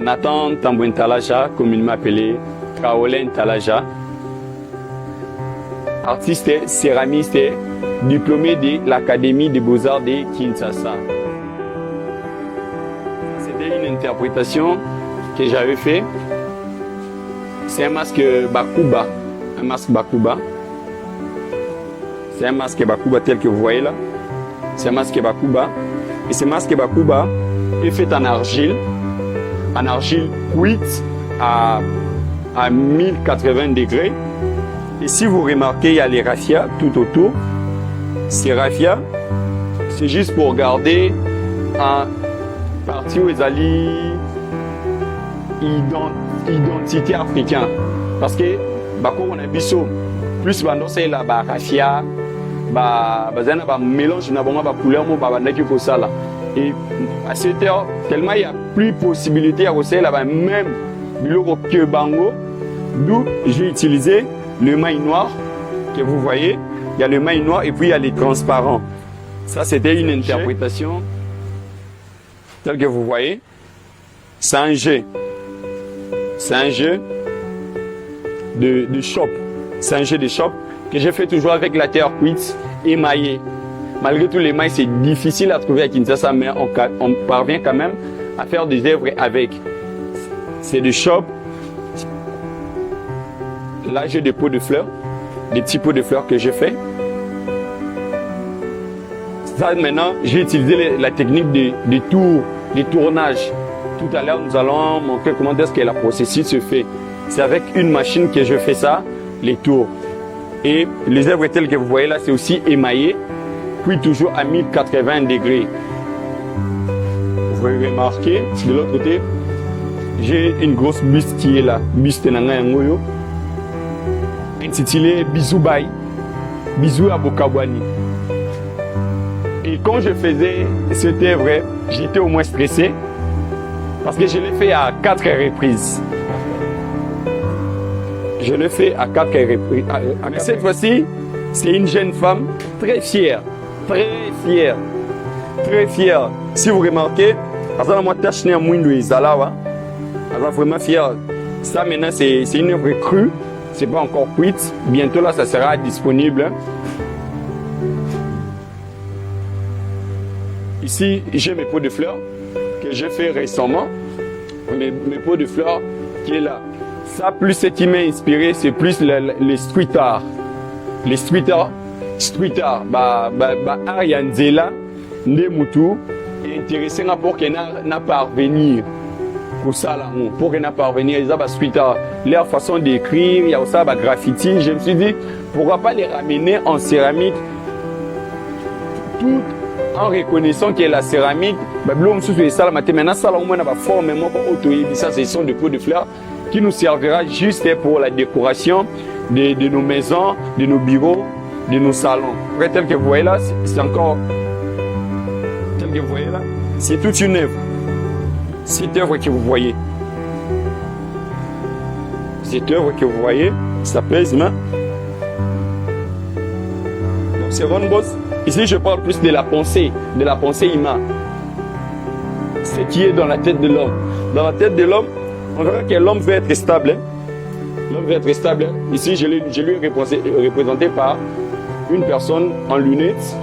Nathan Tambouentalaja, communément appelé Kaolin Talaja. Artiste, céramiste, diplômé de l'Académie des Beaux-Arts de Kinshasa. C'était une interprétation que j'avais fait. C'est un masque Bakuba. Un masque Bakuba. C'est un masque Bakuba tel que vous voyez là. C'est un masque Bakuba. Et ce masque Bakuba est fait en argile cuite à 1080 degrés. Et si vous remarquez, il y a les raffias tout autour. Ces raffias, c'est juste pour garder un parti où ils allaient identité africaine. Parce que, quand on a biso, plus c'est la raffia, mélange de couleur, et à cette heure, tellement il n'y a plus possibilité à recevoir là-bas, même que bango, d'où j'ai utilisé le maille noir que vous voyez. Il y a le maille noir et puis il y a les transparents. Ça, c'était une interprétation telle que vous voyez. C'est un jeu. C'est un jeu de shop. C'est un jeu de shop que j'ai fait toujours avec la terre cuite émaillée. Malgré tous les mailles, c'est difficile à trouver à Kinshasa, mais on parvient quand même à faire des œuvres avec. C'est du shop. Là, j'ai des pots de fleurs, des petits pots de fleurs que j'ai fait. Ça, maintenant, j'ai utilisé la technique de tournage. Tout à l'heure, nous allons montrer comment est-ce que la processus se fait. C'est avec une machine que je fais ça, les tours. Et les œuvres telles que vous voyez là, c'est aussi émaillé, puis toujours à 1080 degrés. Vous pouvez remarquer, de l'autre côté, j'ai une grosse buste qui est là, buste Nanga Ngoyo, intitulée Bisou Bay, Bisou à Bokabwani. Et quand je faisais cette œuvre, j'étais au moins stressé, parce que je l'ai fait à 4 reprises. Je l'ai fait à 4 reprises. Mais cette fois-ci, c'est une jeune femme très fière. Très fière. Très fière. Si vous remarquez, moi, je vraiment fière. Ça, maintenant, c'est une œuvre crue. C'est pas encore cuite. Bientôt, là, ça sera disponible. Ici, j'ai mes pots de fleurs que j'ai fait récemment. Mes pots de fleurs qui est là. Ça, plus ce qui m'a inspiré, c'est plus les street art. Les street art, Arianzela, Nemutu, est intéressé pour qu'elle n'a parvenir. Pour ça, là, pour qu'elle n'a parvenir, ils ont street art. Leur façon d'écrire, il y a aussi des graffiti. Je me suis dit, pourquoi pas les ramener en céramique, tout en reconnaissant que la céramique, maintenant, ça, au moins, on va formellement ça, ce sont des pots de fleurs qui nous servira juste pour la décoration de nos maisons, de nos bureaux, de nos salons. Après, tel que vous voyez là, c'est encore... Tel que vous voyez là, c'est toute une œuvre. Cette œuvre que vous voyez. Cette œuvre que vous voyez, ça pèse main. Donc c'est Ron Boss. Ici, je parle plus de la pensée humaine. Ce qui est dans la tête de l'homme. Dans la tête de l'homme, on verra que l'homme veut être stable. L'homme veut être stable. Ici, je lui ai représenté par une personne en lunettes